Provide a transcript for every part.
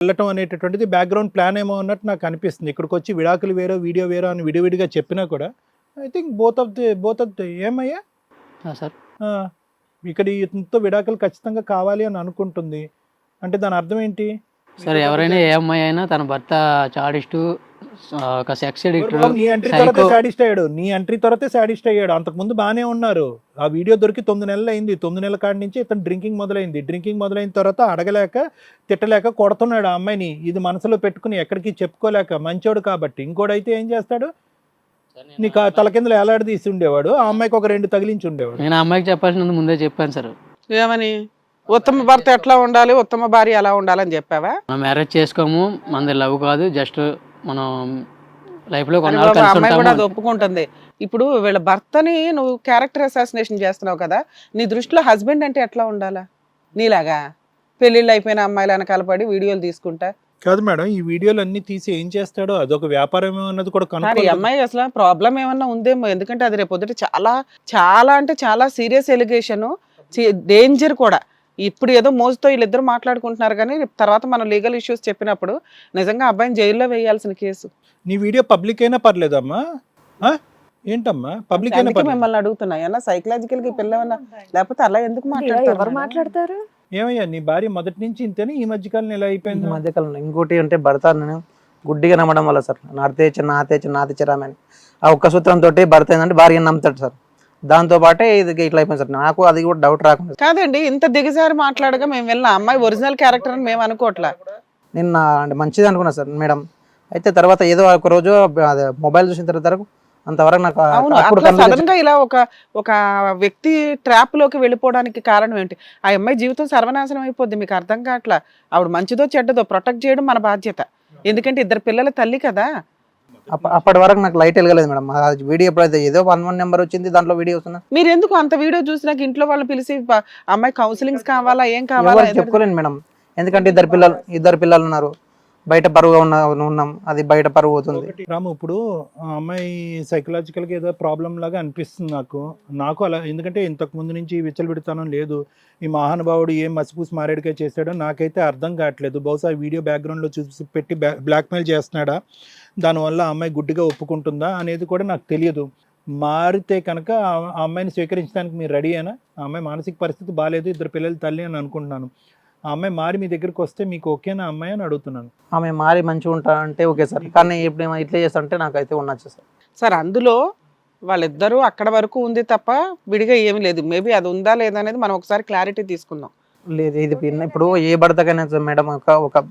వెళ్ళటం అనేటటువంటిది background plan ఏమో అన్నట్టు నాకు అనిపిస్తుంది. ఇక్కడికి వచ్చి విడాకులు వేరో వీడియో వేరో అని విడివిడిగా చెప్పినా కూడా I think both of the ఏమయ్యా సార్ ఇక్కడ ఇంతో విడాకులు ఖచ్చితంగా కావాలి అని అనుకుంటుంది అంటే దాని అర్థం ఏంటి? సార్ ఎవరైనా ఏ అమ్మాయి అయినా తన భర్త చాడిస్టు ఒక సెక్స్ ఎడిక్టర్ నీ ఎంట్రీ తర్వాతే సాడిస్ట్ అయ్యాడు. నీ ఎంట్రీ తర్వాతే సాడిస్ట్ అయ్యాడు. అంతకుముందు బాగానే ఉన్నారు. ఆ వీడియో దొరికి 9 నెలలు అయింది. 9 నెలల కాడి నుంచి ఇతను డ్రింకింగ్ మొదలైంది. డ్రింకింగ్ మొదలైన తర్వాత అడగలేక తిట్టలేక కొడుతున్నాడు ఆ అమ్మాయిని. ఇది మనసులో పెట్టుకుని ఎక్కడికి చెప్పుకోలేక మంచోడు కాబట్టి. ఇంకోడైతే ఏం చేస్తాడు, నీకు తల కిందలు ఎలాడదీసి ఉండేవాడు. ఆ అమ్మాయికి ఒక 2 తగిలించి ఉండేవాడు. నేను ఆ అమ్మాయికి చెప్పాల్సినందుకు ముందే చెప్పాను సార్. ఏమని? ఉత్తమ భర్త ఎట్లా ఉండాలి, ఉత్తమ భార్య ఎలా ఉండాలని చెప్పావా? మనం మ్యారేజ్ చేసుకోము, మనది లవ్ కాదు, జస్ట్ మనం లైఫ్ లో అని కొన్నాళ్ళు బాబు, కలిసి అమ్మాయి కూడా అది ఉంటాము. ఒప్పుకుంటుంది. ఇప్పుడు వీళ్ళ భర్తని నువ్వు క్యారెక్టర్ అసాసినేషన్ చేస్తున్నావు కదా, నీ దృష్టిలో హస్బెండ్ అంటే ఎట్లా ఉండాలా? నీలాగా పెళ్ళిళ్ళు అయిపోయిన అమ్మాయిలు వెనకాల పడి వీడియోలు తీసుకుంటా కాదు మేడం, ఈ వీడియోలు అన్ని తీసి ఏం చేస్తాడో అదొక వ్యాపారం అన్నది కూడా ఈ కనుక్కోవాలి. అమ్మాయి అసలు ప్రాబ్లం ఏమన్నా ఉందేమో. ఎందుకంటే అది రేపు పొద్దుట చాలా చాలా అంటే చాలా సీరియస్ ఎలిగేషన్, డేంజర్ కూడా. ఇప్పుడు ఏదో మోజుతో వీళ్ళిద్దరు మాట్లాడుకుంటున్నారు కానీ రేపు తర్వాత మనం లీగల్ ఇష్యూస్ చెప్పినప్పుడు నిజంగా అబ్బాయిని జైల్లో వేయాల్సిన కేసు. నీ వీడియో పబ్లిక్ అయినా పర్లేదమ్మా? ఏంటమ్మా పబ్లిక్ అయినా అందుకే పర్లేదు? మిమ్మల్ని అడుగుతున్నా, ఏమన్నా సైకలాజికల్ గా పిల్లవన్నా, లేకపోతే అలా ఎందుకు ఎవరు మాట్లాడతారు? ఏమయ్యా నీ భార్య మొదటి నుంచి ఇంతేనే, ఈ మధ్యకాలం ఎలా ఈ అయిపోయింది? మధ్యకాలంలో ఇంకోటి అంటే భర్త నేను గుడ్డిగా నమ్మడం వల్ల సార్, నాతే చిరామని ఆ ఒక్క సూత్రంతో భర్త ఏంటంటే భార్యను నమ్ముతాడు సార్. దాంతో పాటే ఇది ఇట్లా అయిపోయింది సార్. నాకు అది కూడా డౌట్ రాకుండా కాదండి, ఇంత దిగజారి మాట్లాడగా మేము వెళ్ళిన అమ్మాయి ఒరిజినల్ క్యారెక్టర్ అని మేము అనుకోవట్లా. నిన్న అంటే మంచిది అనుకున్నా సార్ మేడం. అయితే తర్వాత ఏదో ఒక రోజు అదే మొబైల్ చూసిన తర్వాత అంతవరకు నాకు అవును, అప్పుడు అట్లా కనిపించింది. సడన్ గా ఇలా ఒక వ్యక్తి ట్రాప్ లోకి వెళ్ళిపోవడానికి కారణం ఏంటి? ఆ అమ్మాయి జీవితం సర్వనాశనం అయిపోద్ది. మీకు అర్థం కావట్లా. ఆవిడ మంచిదో చెడ్డదో ప్రొటెక్ట్ చేయడం మన బాధ్యత. ఎందుకంటే 2 పిల్లల తల్లి కదా. అప్పటి వరకు నాకు లైట్ వెళ్ళలేదు మేడం. ఆ వీడియో ఎప్పుడైతే ఏదో 11 నెంబర్ వచ్చింది, దాంట్లో వీడియో వస్తున్నా మీరు ఎందుకు అంత వీడియో చూసినాక ఇంట్లో వాళ్ళు పిలిచి అమ్మాయి కౌన్సిలింగ్స్ కావాలా ఏం కావాలా ఎవరికి చెప్పుకోలేను మేడం. ఎందుకంటే ఇద్దరు పిల్లలు ఉన్నారు, బయట పరువుగా ఉన్నాం, అది బయట పరువు అవుతుంది. రాము, ఇప్పుడు ఆ అమ్మాయి సైకలాజికల్ గా ఏదో ప్రాబ్లం లాగా అనిపిస్తుంది నాకు అలా. ఎందుకంటే ఇంతకు ముందు నుంచి విచ్చలవిడితనం లేదు. ఈ మహానుభావుడు ఏం మసిపూసి మారేడుగా చేశాడో నాకైతే అర్థం కావట్లేదు. బహుశా వీడియో బ్యాక్గ్రౌండ్ లో చూసి పెట్టి బ్లాక్మెయిల్ చేస్తున్నాడా, దానివల్ల ఆ అమ్మాయి గుడ్డిగా ఒప్పుకుంటుందా అనేది కూడా నాకు తెలియదు. మారితే కనుక ఆ అమ్మాయిని స్వీకరించడానికి మీరు రెడీ అయినా? ఆ అమ్మాయి మానసిక పరిస్థితి బాగాలేదు, 2 పిల్లల తల్లి అని అనుకుంటున్నాను. ఆ అమ్మాయి మారి మీ దగ్గరికి వస్తే మీకు ఓకేనా అమ్మాయి అని అడుగుతున్నాను. ఆమె మారి మంచిగా ఉంటా అంటే ఓకే సార్, కానీ ఇప్పుడు ఏమో ఇట్లా చేస్తా అంటే నాకైతే ఉండొచ్చు సార్. సార్ అందులో వాళ్ళిద్దరూ అక్కడ వరకు ఉంది తప్ప విడిగా ఏమీ లేదు. మేబీ అది ఉందా లేదా అనేది మనం ఒకసారి క్లారిటీ తీసుకుందాం. లేదు ఇది ఇప్పుడు ఏ భర్తకైనా మేడం ఒక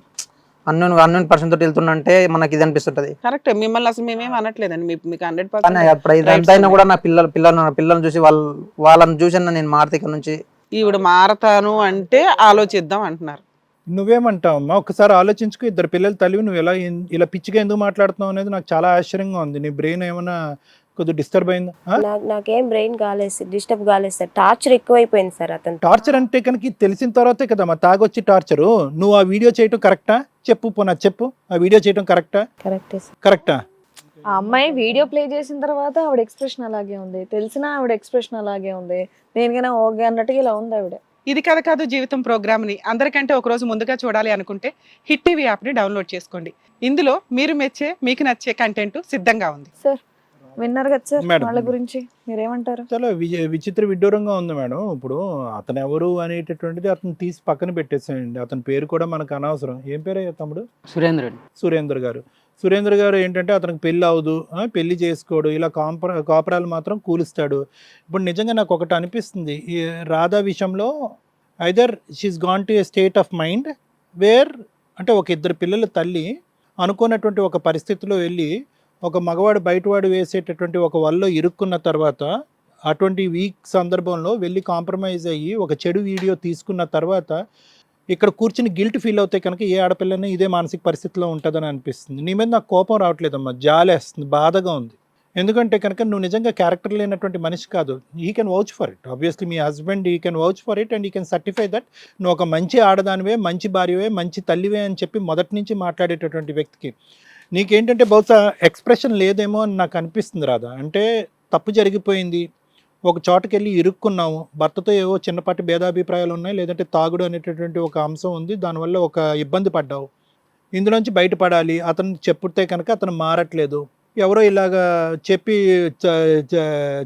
అన్నోన్ పర్సన్ తోటి వెళ్తుంటే మనకి ఇది అనిపిస్తుంటది. కరెక్ట్, మిమ్మల్ని అసలు మేమేం అనట్లేదండి, మీకు కానీ 100% అప్పుడు ఇదంతా కూడా నా పిల్లలను చూసి వాళ్ళని చూసి నేను మారుతి ఇక్కడ నుంచి ఈవిడ మారతాను అంటే ఆలోచిద్దాం అంటున్నారు. నువ్వేమంటావమ్మా? ఒకసారి ఆలోచించుకో. 2 పిల్లల తల్లివి నువ్వు ఇలా పిచ్చిగా ఎందుకు మాట్లాడుతున్నావు అనేది నాకు చాలా ఆశ్చర్యంగా ఉంది. నీ బ్రెయిన్ ఏమైనా కొద్దిగా డిస్టర్బ్ అయిందా? నాకేం బ్రెయిన్ కాలేదు, డిస్టర్బ్ కాలేదు సార్. టార్చర్ ఎక్కువైపోయింది సార్. అతను టార్చర్ అంటే కనుక తెలిసిన తర్వాతే కదమ్మా తాగొచ్చి టార్చరు. నువ్వు ఆ వీడియో చేయటం కరెక్టా? చెప్పు ఆ వీడియో చేయటం కరెక్టా? కరెక్టా? ఆ అమ్మాయి వీడియో ప్లే చేసిన తర్వాత ఆవిడ ఎక్స్ప్రెషన్ అలాగే ఉంది, తెలిసిన ఆవిడ ఎక్స్ప్రెషన్ అలాగే ఉంది. దేనికైనా ఓకే అన్నట్టుగా ఇలా ఉంది ఆవిడ. ఇది కథ కాదు జీవితం ప్రోగ్రామ్ ని అందరికంటే ఒక రోజు ముందుగా చూడాలి అనుకుంటే హిట్ టీవీ యాప్ ని డౌన్లోడ్ చేసుకోండి. ఇందులో మీరు మెచ్చే మీకు నచ్చే కంటెంట్ సిద్ధంగా ఉంది. సార్ విన్నారు కదా సార్, మేడం. వాళ్ళ గురించి మీరేమంటారు? చాలా విచిత్ర విడ్డూరంగా ఉంది మేడం. ఇప్పుడు అతను ఎవరు అనేటటువంటిది అతను తీసి పక్కన పెట్టేసేయండి. అతని పేరు కూడా మనకు అనవసరం. ఏం పేరు తమ్ముడు? సురేంద్ర గారు ఏంటంటే అతనికి పెళ్ళి అవదు, పెళ్లి చేసుకోడు, ఇలా కాపురాలు మాత్రం కూలుస్తాడు. ఇప్పుడు నిజంగా నాకు ఒకటి అనిపిస్తుంది, ఈ రాధా విషయంలో either she's gone to A state of mind wear అంటే ఒక 2 పిల్లల తల్లి అనుకున్నటువంటి ఒక పరిస్థితిలో వెళ్ళి ఒక మగవాడు బయటవాడు వేసేటటువంటి ఒక వల్లో ఇరుక్కున్న తర్వాత అటువంటి వీక్ సందర్భంలో వెళ్ళి కాంప్రమైజ్ అయ్యి ఒక చెడు వీడియో తీసుకున్న తర్వాత ఇక్కడ కూర్చుని గిల్ట్ ఫీల్ అవుతే కనుక ఏ ఆడపిల్లనే ఇదే మానసిక పరిస్థితిలో ఉంటుందని అనిపిస్తుంది. నీ మీద నాకు కోపం రావట్లేదమ్మా, జాలేస్తుంది, బాధగా ఉంది. ఎందుకంటే కనుక నువ్వు నిజంగా క్యారెక్టర్ లేనటువంటి మనిషి కాదు. He can vouch for it. Obviously me husband he can vouch for it and he can certify that నువ్వు ఒక మంచి ఆడదానివే, మంచి భార్యవే, మంచి తల్లివే అని చెప్పి మొదటి నుంచి మాట్లాడేటటువంటి వ్యక్తికి నీకేంటంటే బహుశా ఎక్స్ప్రెషన్ లేదేమో అని నాకు అనిపిస్తుంది రాదా. అంటే తప్పు జరిగిపోయింది, ఒక చోటకెళ్ళి ఇరుక్కున్నాము, భర్తతో ఏవో చిన్నపాటి భేదాభిప్రాయాలు ఉన్నాయి, లేదంటే తాగుడు అనేటటువంటి ఒక అంశం ఉంది, దానివల్ల ఒక ఇబ్బంది పడ్డావు, ఇందులోంచి బయటపడాలి, అతను చెప్తే కనుక అతను మారట్లేదు, ఎవరో ఇలాగా చెప్పి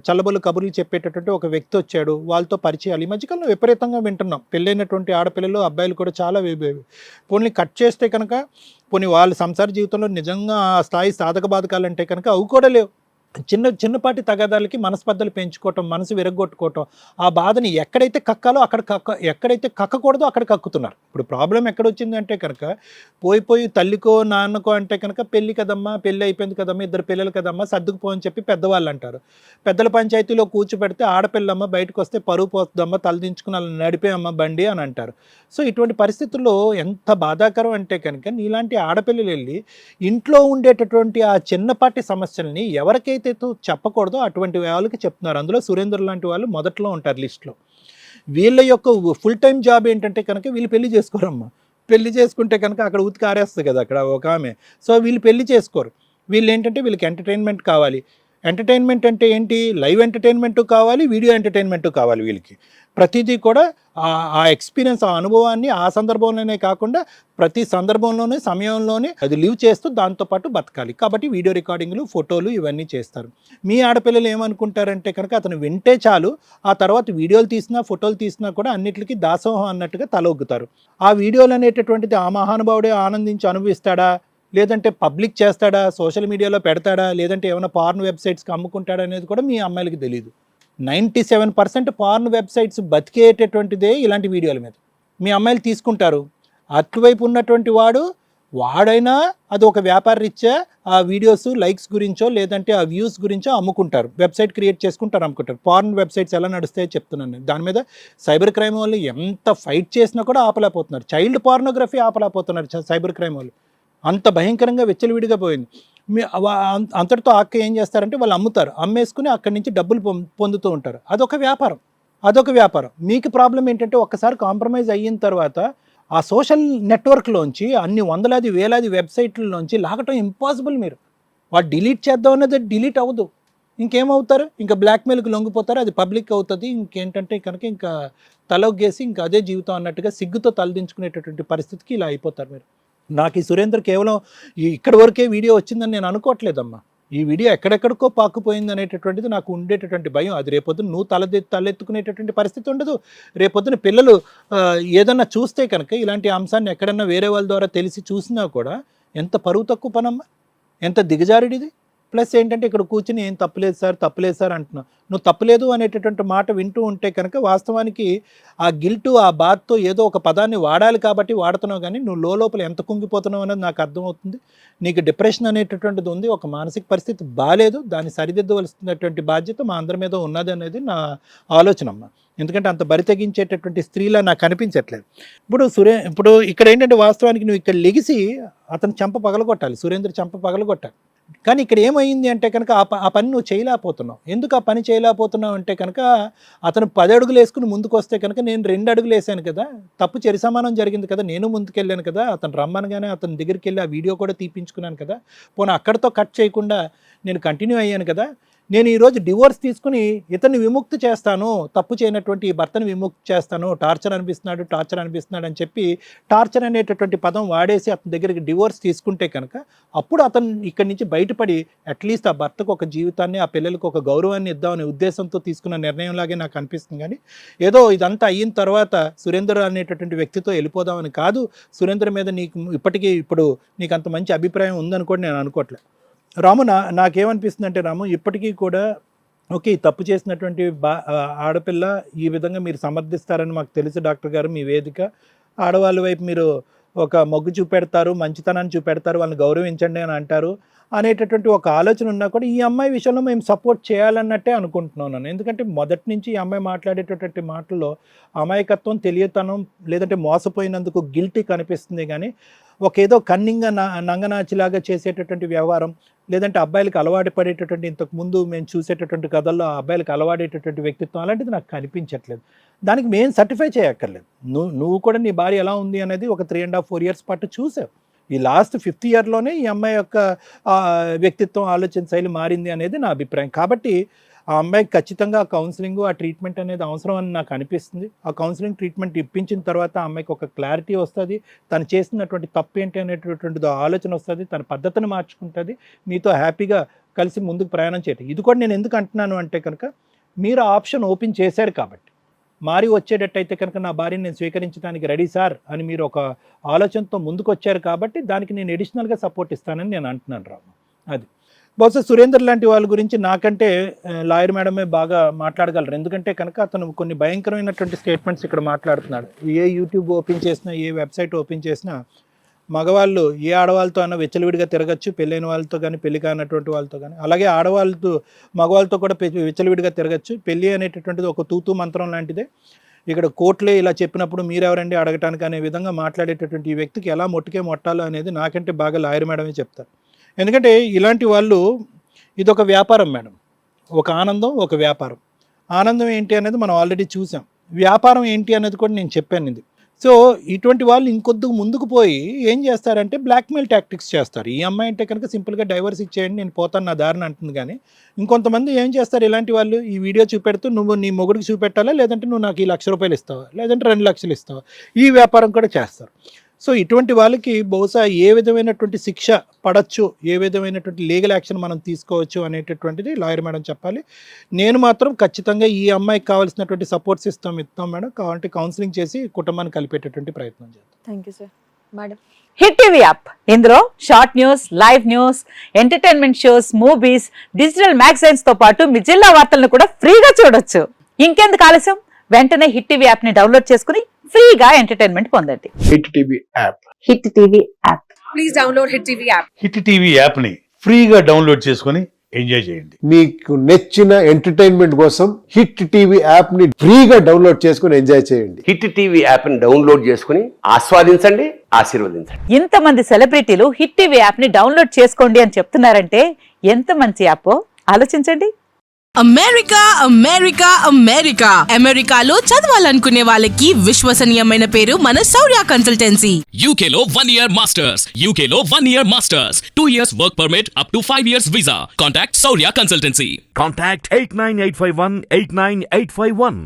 చల్లబొల్లు కబుర్లు చెప్పేటటువంటి ఒక వ్యక్తి వచ్చాడు, వాళ్ళతో పరిచయాలు ఈ మధ్యకాలంలో విపరీతంగా వింటున్నాం. పెళ్ళైనటువంటి ఆడపిల్లలు అబ్బాయిలు కూడా చాలా పోనీ కట్ చేస్తే కనుక పోనీ వాళ్ళ సంసార జీవితంలో నిజంగా ఆ స్థాయి సాధక బాధకాలు అంటే కనుక అవి కూడా లేవు. చిన్నపాటి తగాదాలకి మనస్పర్ధలు పెంచుకోవటం, మనసు విరగొట్టుకోవటం, ఆ బాధని ఎక్కడైతే కక్కాలో అక్కడ ఎక్కడైతే కక్కకూడదో అక్కడ కక్కుతున్నారు. ఇప్పుడు ప్రాబ్లం ఎక్కడొచ్చిందంటే కనుక పోయి తల్లికో నాన్నకో అంటే కనుక పెళ్ళి కదమ్మా, పెళ్ళి అయిపోయింది కదమ్మా, 2 పిల్లలు కదమ్మా, సర్దుకుపో అని చెప్పి పెద్దవాళ్ళు అంటారు. పెద్దల పంచాయతీలో కూర్చోబెడితే ఆడపిల్లమ్మ బయటకు వస్తే పరువు పోతుందమ్మా, తలదించుకుని అలా నడిపేయమ్మ బండి అని అంటారు. సో ఇటువంటి పరిస్థితుల్లో ఎంత బాధాకరం అంటే కనుక నీలాంటి ఆడపిల్లలు వెళ్ళి ఇంట్లో ఉండేటటువంటి ఆ చిన్నపాటి సమస్యల్ని ఎవరికైతే చెప్పకూడదో అటువంటి వాళ్ళకి చెప్తున్నారు. అందులో సురేందర్ లాంటి వాళ్ళు మొదట్లో ఉంటారు లిస్ట్లో. వీళ్ళ యొక్క ఫుల్ టైం జాబ్ ఏంటంటే కనుక వీళ్ళు పెళ్లి చేసుకోరమ్మా. పెళ్లి చేసుకుంటే కనుక అక్కడ ఉతికి ఆరేస్తుంది కదా అక్కడ ఒక ఆమె. సో వీళ్ళు పెళ్లి చేసుకోరు. వీళ్ళు ఏంటంటే వీళ్ళకి ఎంటర్టైన్మెంట్ కావాలి. ఎంటర్టైన్మెంట్ అంటే ఏంటి? లైవ్ ఎంటర్టైన్మెంట్ కావాలి, వీడియో ఎంటర్టైన్మెంట్ కావాలి. వీళ్ళకి ప్రతిదీ కూడా ఆ ఎక్స్పీరియన్స్, ఆ అనుభవాన్ని ఆ సందర్భంలోనే కాకుండా ప్రతి సందర్భంలోనే సమయంలోనే అది లివ్ చేస్తూ దాంతోపాటు బతకాలి. కాబట్టి వీడియో రికార్డింగ్లు, ఫోటోలు ఇవన్నీ చేస్తారు. మీ ఆడపిల్లలు ఏమనుకుంటారంటే కనుక అతను వింటే చాలు, ఆ తర్వాత వీడియోలు తీసినా ఫోటోలు తీసినా కూడా అన్నిటికీ దాసోహం అన్నట్టుగా తలొగ్గుతారు. ఆ వీడియోలు అనేటటువంటిది ఆ మహానుభావుడే ఆనందించి అనుభవిస్తాడా, లేదంటే పబ్లిక్ చేస్తాడా, సోషల్ మీడియాలో పెడతాడా, లేదంటే ఏమైనా పార్న్ వెబ్సైట్స్కి అమ్ముకుంటాడా అనేది కూడా మీ అమ్మాయిలకి తెలియదు. 97% పార్న్ వెబ్సైట్స్ బతికేటటువంటిదే ఇలాంటి వీడియోల మీద. మీ అమ్మాయిలు తీసుకుంటారు. అటువైపు ఉన్నటువంటి వాడైనా అది ఒక వ్యాపార రీత్యా ఆ వీడియోస్ లైక్స్ గురించో లేదంటే ఆ వ్యూస్ గురించో అమ్ముకుంటారు. వెబ్సైట్ క్రియేట్ చేసుకుంటారు, అమ్ముకుంటారు. పార్న్ వెబ్సైట్స్ ఎలా నడుస్తాయో చెప్తున్నాను. దాని మీద సైబర్ క్రైమ్ వాళ్ళు ఎంత ఫైట్ చేసినా కూడా ఆపలేకపోతున్నారు. చైల్డ్ పార్నోగ్రఫీ ఆపలేకపోతున్నారు సైబర్ క్రైమ్ వాళ్ళు. అంత భయంకరంగా వెచ్చలవిడిగా పోయింది. అంతటితో ఆక్క ఏం చేస్తారంటే వాళ్ళు అమ్ముతారు, అమ్మేసుకుని అక్కడి నుంచి డబ్బులు పొందుతూ ఉంటారు. అదొక వ్యాపారం. మీకు ప్రాబ్లం ఏంటంటే ఒక్కసారి కాంప్రమైజ్ అయిన తర్వాత ఆ సోషల్ నెట్వర్క్లోంచి అన్ని వందలాది వేలాది వెబ్సైట్లలోంచి లాగటం ఇంపాసిబుల్. మీరు వాడు డిలీట్ చేద్దాం అన్నది డిలీట్ అవ్వదు. ఇంకేమవుతారు? ఇంకా బ్లాక్మెయిల్కి లొంగిపోతారు, అది పబ్లిక్ అవుతుంది. ఇంకేంటంటే కనుక ఇంకా తలొగ్గేసి ఇంకా అదే జీవితం అన్నట్టుగా సిగ్గుతో తలదించుకునేటటువంటి పరిస్థితికి ఇలా అయిపోతారు మీరు. నాకు ఈ సురేందర్ కేవలం ఇక్కడి వరకే వీడియో వచ్చిందని నేను అనుకోవట్లేదమ్మా. ఈ వీడియో ఎక్కడెక్కడికో పాకుపోయింది అనేటటువంటిది నాకు ఉండేటటువంటి భయం. అది రేపొద్దున నువ్వు తలెత్తుకునేటటువంటి పరిస్థితి ఉండదు. రేపొద్దున పిల్లలు ఏదన్నా చూస్తే కనుక ఇలాంటి అంశాన్ని ఎక్కడన్నా వేరే వాళ్ళ ద్వారా తెలిసి చూసినా కూడా ఎంత పరువు తక్కువ పనమ్మా, ఎంత దిగజారుడిది. ప్లస్ ఏంటంటే ఇక్కడ కూర్చుని ఏం తప్పులేదు సార్ అంటున్నావు. నువ్వు తప్పులేదు అనేటటువంటి మాట వింటూ ఉంటే కనుక వాస్తవానికి ఆ గిల్టు, ఆ బాధతో ఏదో ఒక పదాన్ని వాడాలి కాబట్టి వాడుతున్నావు, కానీ నువ్వు లోపల ఎంత కుంగిపోతున్నావు అనేది నాకు అర్థమవుతుంది. నీకు డిప్రెషన్ అనేటటువంటిది ఉంది, ఒక మానసిక పరిస్థితి బాగాలేదు, దాన్ని సరిదిద్దవలసినటువంటి బాధ్యత మా అందరి మీద ఉన్నది అనేది నా ఆలోచన అమ్మ. ఎందుకంటే అంత బరి తెగించేటటువంటి స్త్రీలా నాకు అనిపించట్లేదు. ఇప్పుడు ఇక్కడ ఏంటంటే వాస్తవానికి నువ్వు ఇక్కడ లెగిసి అతను చెంప పగలగొట్టాలి, సురేంద్ర చెంప పగలగొట్టాలి. కానీ ఇక్కడ ఏమైంది అంటే కనుక ఆ పని నువ్వు చేయలేకపోతున్నావు. ఎందుకు ఆ పని చేయలేకపోతున్నావు అంటే కనుక అతను 10 అడుగులు వేసుకుని ముందుకు వస్తే కనుక నేను 2 అడుగులు వేసాను కదా, తప్పు సమానం జరిగింది కదా, నేను ముందుకెళ్ళాను కదా, అతను రమ్మనగానే అతని దగ్గరికి వెళ్ళి ఆ వీడియో కూడా తీపించుకున్నాను కదా, పోనీ అక్కడితో కట్ చేయకుండా నేను కంటిన్యూ అయ్యాను కదా. నేను ఈరోజు డివోర్స్ తీసుకుని ఇతన్ని విముక్తి చేస్తాను, తప్పు చేయనటువంటి ఈ భర్తను విముక్తి చేస్తాను, టార్చర్ అనిపిస్తున్నాడు అని చెప్పి టార్చర్ అనేటటువంటి పదం వాడేసి అతని దగ్గరికి డివోర్స్ తీసుకుంటే కనుక అప్పుడు అతను ఇక్కడి నుంచి బయటపడి అట్లీస్ట్ ఆ భర్తకు ఒక జీవితాన్ని, ఆ పిల్లలకు ఒక గౌరవాన్ని ఇద్దామనే ఉద్దేశంతో తీసుకున్న నిర్ణయంలాగే నాకు అనిపిస్తుంది. కానీ ఏదో ఇదంతా అయిన తర్వాత సురేందర్ అనేటటువంటి వ్యక్తితో వెళ్ళిపోదామని కాదు. సురేందర్ మీద ఇప్పుడు నీకు అంత మంచి అభిప్రాయం ఉందని కూడా నేను అనుకోవట్లేదు. రాము, నాకేమనిపిస్తుంది అంటే రాము, ఇప్పటికీ కూడా ఓకే, తప్పు చేసినటువంటి ఆడపిల్ల ఈ విధంగా మీరు సమర్థిస్తారని మాకు తెలుసు డాక్టర్ గారు. మీ వేదిక ఆడవాళ్ళ వైపు మీరు ఒక మొగ్గు చూపెడతారు, మంచితనాన్ని చూపెడతారు, వాళ్ళని గౌరవించండి అని అంటారు అనేటటువంటి ఒక ఆలోచన ఉన్నా కూడా ఈ అమ్మాయి విషయంలో మేము సపోర్ట్ చేయాలన్నట్టే అనుకుంటున్నాను. ఎందుకంటే మొదటి నుంచి ఈ అమ్మాయి మాట్లాడేటటువంటి మాటల్లో అమాయకత్వం, తెలియతనం, లేదంటే మోసపోయినందుకు గిల్టీ కనిపిస్తుంది. కానీ ఏదో కన్నింగా నంగనాచిలాగా చేసేటటువంటి వ్యవహారం, లేదంటే అబ్బాయిలకు అలవాటు పడేటటువంటి ఇంతకుముందు మేము చూసేటటువంటి కథల్లో ఆ అబ్బాయిలకు అలవాడేటటువంటి వ్యక్తిత్వం అలాంటిది నాకు కనిపించట్లేదు. దానికి మేము సర్టిఫై చేయక్కర్లేదు. నువ్వు కూడా నీ భార్య ఎలా ఉంది అనేది ఒక 3.5-4 years పాటు చూసావు. ఈ లాస్ట్ 5th yearలోనే ఈ అమ్మాయి యొక్క వ్యక్తిత్వం, ఆలోచన శైలి మారింది అనేది నా అభిప్రాయం. కాబట్టి ఆ అమ్మాయికి ఖచ్చితంగా ఆ కౌన్సిలింగ్, ఆ ట్రీట్మెంట్ అనేది అవసరం అని నాకు అనిపిస్తుంది. ఆ కౌన్సిలింగ్ ట్రీట్మెంట్ ఇప్పించిన తర్వాత ఆ అమ్మాయికి ఒక క్లారిటీ వస్తుంది, తను చేసినటువంటి తప్పు ఏంటి అనేటటువంటిది ఆలోచన వస్తుంది, తన పద్ధతిని మార్చుకుంటుంది, మీతో హ్యాపీగా కలిసి ముందుకు ప్రయాణం చేయటం. ఇది కూడా నేను ఎందుకు అంటున్నాను అంటే కనుక మీరు ఆ ఆప్షన్ ఓపెన్ చేశారు కాబట్టి. మారి వచ్చేటట్టయితే కనుక నా భార్యని నేను స్వీకరించడానికి రెడీ సార్ అని మీరు ఒక ఆలోచనతో ముందుకు వచ్చారు కాబట్టి దానికి నేను ఎడిషనల్గా సపోర్ట్ ఇస్తానని నేను అంటున్నాను రాము. అది బహుశా సురేందర్ లాంటి వాళ్ళ గురించి నాకంటే లాయర్ మేడమే బాగా మాట్లాడగలరు. ఎందుకంటే కనుక అతను కొన్ని భయంకరమైనటువంటి స్టేట్మెంట్స్ ఇక్కడ మాట్లాడుతున్నాడు. ఏ యూట్యూబ్ ఓపెన్ చేసినా, ఏ వెబ్సైట్ ఓపెన్ చేసినా మగవాళ్ళు ఏ ఆడవాళ్ళతో అయినా విచ్చలవిడిగా తిరగచ్చు, పెళ్ళైన వాళ్ళతో కానీ పెళ్లి కానటువంటి వాళ్ళతో కానీ. అలాగే ఆడవాళ్ళతో మగవాళ్ళతో కూడా విచ్చలవిడిగా తిరగచ్చు. పెళ్ళి అనేటటువంటిది ఒక తూతూ మంత్రం లాంటిదే. ఇక్కడ కోర్టులే ఇలా చెప్పినప్పుడు మీరెవరండి అడగటానికి అనే విధంగా మాట్లాడేటటువంటి ఈ వ్యక్తికి ఎలా మొట్టాలో అనేది నాకంటే బాగా లాయర్ మేడమే చెప్తారు. ఎందుకంటే ఇలాంటి వాళ్ళు ఇదొక వ్యాపారం మేడం. ఒక ఆనందం, ఒక వ్యాపారం. ఆనందం ఏంటి అనేది మనం ఆల్రెడీ చూసాం, వ్యాపారం ఏంటి అనేది కూడా నేను చెప్పాను. ఇది సో ఇటువంటి వాళ్ళు ఇంకొద్దుకు ముందుకు పోయి ఏం చేస్తారంటే బ్లాక్మెయిల్ టాక్టిక్స్ చేస్తారు. ఈ అమ్మాయి అంటే కనుక సింపుల్గా డైవర్స్ ఇచ్చేయండి, నేను పోతాను నా దారిని అంటుంది. కానీ ఇంకొంతమంది ఏం చేస్తారు, ఇలాంటి వాళ్ళు ఈ వీడియో చూపెడుతూ నువ్వు నీ మొగుడికి చూపెట్టాలా, లేదంటే నువ్వు నాకు ఈ ₹1,00,000 ఇస్తావా, లేదంటే 2 లక్షలు ఇస్తావా, ఈ వ్యాపారం కూడా చేస్తారు. సో ఇటువంటి వాళ్ళకి బహుశా ఏ విధమైనటువంటి శిక్ష పడచ్చు, ఏ విధమైనటువంటి లీగల్ యాక్షన్ మనం తీసుకోవచ్చు అనేటటువంటిది లాయర్ మేడం చెప్పాలి. నేను మాత్రం ఖచ్చితంగా ఈ అమ్మాయికి కావాల్సినటువంటి సపోర్ట్స్ ఇస్తాం మేడం. కావాలంటే కౌన్సిలింగ్ చేసి కుటుంబాన్ని కలిపేటటువంటి ప్రయత్నం చేద్దాం. Thank you sir. Madam, hit TV app, ఇందులో short news, live news, entertainment shows, movies, digital magazines తో పాటు మీ జిల్లా వార్తలను కూడా ఫ్రీగా చూడొచ్చు. ఇంకెందుకు ఆలస్యం, వెంటనే హిట్ టీవీ యాప్ ని డౌన్లోడ్ చేసుకుని ఫ్రీగా ఎంటర్టైన్మెంట్ పొందండి. Hit TV app. Hit TV app. Please download hit TV app. Hit TV app ని ఫ్రీగా డౌన్లోడ్ చేసుకొని ఎంజాయ్ చేయండి. మీకు నచ్చిన ఎంటర్టైన్మెంట్ కోసం హిట్ టీవీ యాప్ ని ఫ్రీగా డౌన్లోడ్ చేసుకొని ఎంజాయ్ చేయండి. హిట్ టీవీ యాప్ ని డౌన్లోడ్ చేసుకుని ఆస్వాదించండి, ఆశీర్వదించండి. ఇంతమంది సెలబ్రిటీలు హిట్ టీవీ యాప్ ని డౌన్లోడ్ చేసుకోండి అని చెప్తున్నారంటే ఎంత మంచి యాప్ ఆలోచించండి. అమెరికా అమెరికా అమెరికా అమెరికాలో చదవాలనుకునే వాళ్ళకి విశ్వసనీయమైన పేరు మన శౌర్య కన్సల్టెన్సీ. UK లో 1 year masters, UK లో 1 year masters, 2 years work permit up to 5 years visa. Contact Shaurya Consultancy. Contact 89851 89851.